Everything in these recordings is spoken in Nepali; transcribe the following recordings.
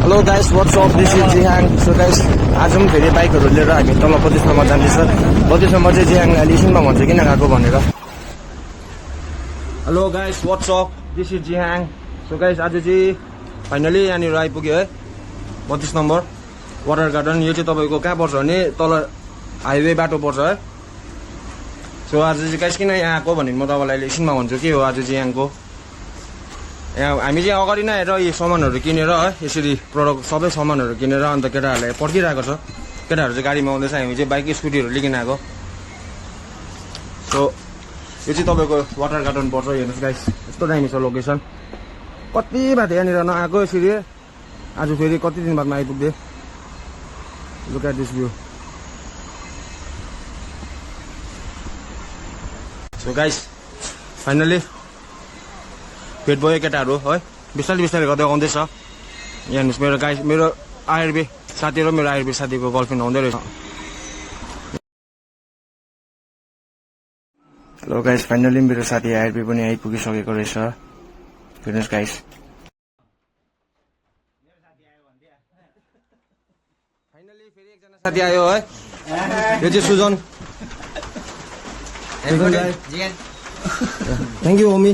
hello guys what's up this is Jihang so guys आज पनि फेरि बाइकहरू लिएर हामी तल 32 नम्बर जाँदैछ 32 नम्बर चाहिँ जिहाङले अहिले एकछिनमा भन्छ किन गएको भनेर hello guys what's up this is Jihang so guys आज चाहिँ फाइनली यहाँनिर आइपुग्यो है 32 नम्बर वाटर गार्डन यो चाहिँ तपाईँको कहाँ पर्छ भने तल हाइवे बाटो पर्छ है सो आज चाहिँ गाइस किन यहाँ आएको भने म तपाईँलाई अहिले एकछिनमा भन्छु के हो आज जिहाङको यहाँ हामी चाहिँ अगाडि नै आएर यो सामानहरू किनेर है यसरी प्रडक्ट सबै सामानहरू किनेर अन्त केटाहरूलाई पर्खिरहेको छ केटाहरू चाहिँ गाडीमा आउँदैछ हामी चाहिँ बाइक स्कुटीहरू लिएर आएको सो यो चाहिँ तपाईँको वाटर गार्डन पर्छ हेर्नुहोस् गाइस यस्तो दामी छ लोकेसन कति बाद यहाँनिर नआएको यसरी आज फेरि कति दिन बादमा आइपुग्यो look at this view so guys finally पेट भयो केटाहरू है बिस्तारै बिस्तारै गर्दै आउँदैछ यहाँ हेर्नुहोस् मेरो गाइस मेरो आयुर्वेद साथी र मेरो आयुर्वेद साथीको गर्लफ्रेन्ड आउँदै रहेछ हेलो गाइस फाइनली मेरो साथी आयुर्वेद पनि आइपुगिसकेको रहेछ हेर्नुहोस् गाइस फाइनली फेरि एकजना साथी आयो है यो चाहिँ सुजन थ्याङ्क यू होमी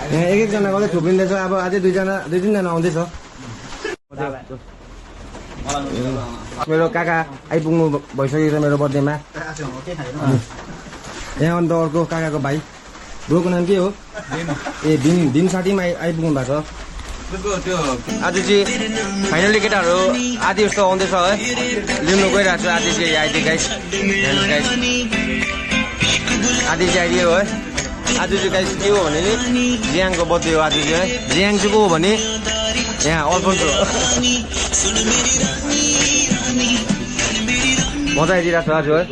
यहाँ एकजना गर्दै थुप्रिँदैछ अब अझै दुई तिनजना आउँदैछ मेरो काका आइपुग्नु भइसकेको छ मेरो बर्थडेमा यहाँ अन्त अर्को काकाको भाइ ब्रोको नाम के हो ए भीम साथी पनि आइपुग्नु भएको छ आज चाहिँ फाइनली केटाहरू आधी जस्तो आउँदैछ है लिनु गइरहेको छु आधी चाहिँ आइदियो गाइस आधी चाहिँ आइदियो है आज चाहिँ गाइस के हो भने नि जिहाङको बर्थडे हो आज चाहिँ है जिहाङ चाहिँ को हो भने यहाँ अल्फोन्स हो मजा आइदिइरहेको छ आज है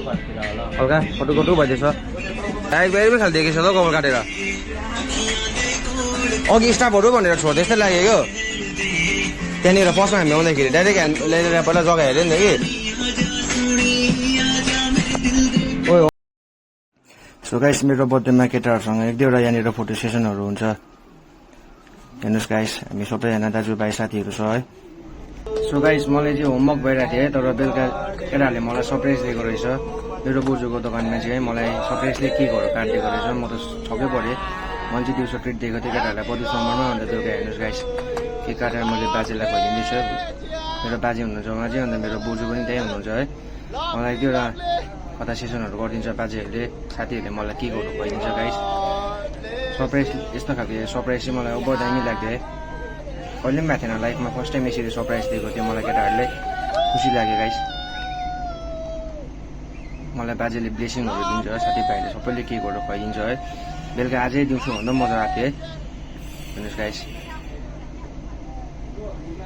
हल्का कटु भइदिएछ टाइगर पनि खालि देखेछ त कपाल काटेर अघि स्टाफहरू भनेर छोड्दै जस्तै लाग्यो क्या त्यहाँनिर फर्स्टमा हामी आउँदाखेरि डाइरेक्ट ल्याएर पहिला जग्गा हेऱ्यो नि त कि सो गाइस मेरो बर्थडेमा केटाहरूसँग एक दुईवटा यहाँनिर फोटो सेसनहरू हुन्छ हेर्नुहोस् गाइस हामी सबैजना दाजुभाइ साथीहरू छ है सो गाइस मलाई चाहिँ होमवर्क भइरहेको थियो है तर बेलुका केटाहरूले मलाई सरप्राइज दिएको रहेछ मेरो बोजूको दोकानमा चाहिँ है मलाई सरप्राइजले केकहरू काटिदिएको रहेछ म त छक्कै परेँ मैले चाहिँ दिउँसो ट्रिट दिएको थिएँ केटाहरूलाई 32 नम्बरमा अन्त बेलुका हेर्नुहोस् गाइस केक काटेर मैले बाजेलाई खुवाइदिँदैछु मेरो बाजे हुनुहुन्छ उहाँ चाहिँ अन्त मेरो बोजू पनि त्यहीँ हुनुहुन्छ है मलाई एक दुईवटा कता सेसनहरू गरिदिन्छ बाजेहरूले साथीहरूले मलाई केकहरू खुवाइदिन्छ गाइस सरप्राइज यस्तो खालको सरप्राइज चाहिँ मलाई ओभर दामी लाग्यो है कहिले पनि भएको थिएन लाइफमा फर्स्ट टाइम यसरी सरप्राइज दिएको थियो मलाई केटाहरूले खुसी लाग्यो गाइस मलाई बाजेले ब्लेसिङहरू दिन्छ है साथीभाइले सबैले केकहरू खुवाइदिन्छ है बेलुका अझै दिउँसो भन्दा मजा आएको थियो है हेर्नुहोस् गाइस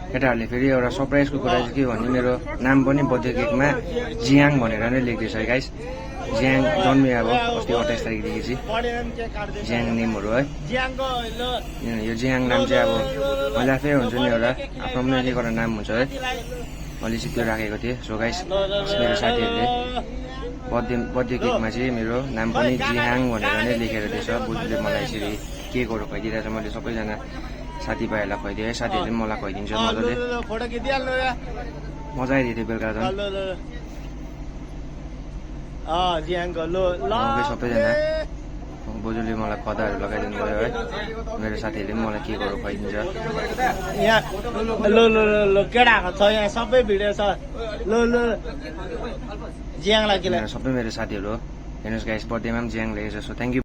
केटाहरूले फेरि एउटा सरप्राइजको कुरा चाहिँ के भने मेरो नाम पनि बर्थडे केकमा जिहाङ भनेर नै लेख्दैछ है गाइस जिहाङ जन्मियो अब अस्ति 28 तारिकदेखि चाहिँ जिहाङ नेमहरू है यो जिहाङ नाम चाहिँ अब मैले आफै हुन्छ नि एउटा आफ्नो पनि एक एउटा नाम हुन्छ है मैले चाहिँ त्यो राखेको थिएँ सो गाइस मेरो साथीहरूले बर्थडे केकमा चाहिँ मेरो नाम पनि जिहाङ भनेर नै लेखेर दिएछ बोजूले मलाई यसरी केकहरू खुवाइदिरहेछ मैले सबैजना साथीभाइहरूलाई खुवाइदिएँ है साथीहरूले पनि मलाई खुवाइदिन्छ मजाले मजा आइदियो थियो बेलुका झन् सबैजना बोजूले मलाई खदाहरू लगाइदिनु भयो है मेरो साथीहरूले पनि मलाई केकहरू खुवाइदिन्छ सबै मेरो साथीहरू हो हेर्नुहोस् गाइस बर्थडेमा पनि जिहाङ लेखेछ सो थ्याङ्क यू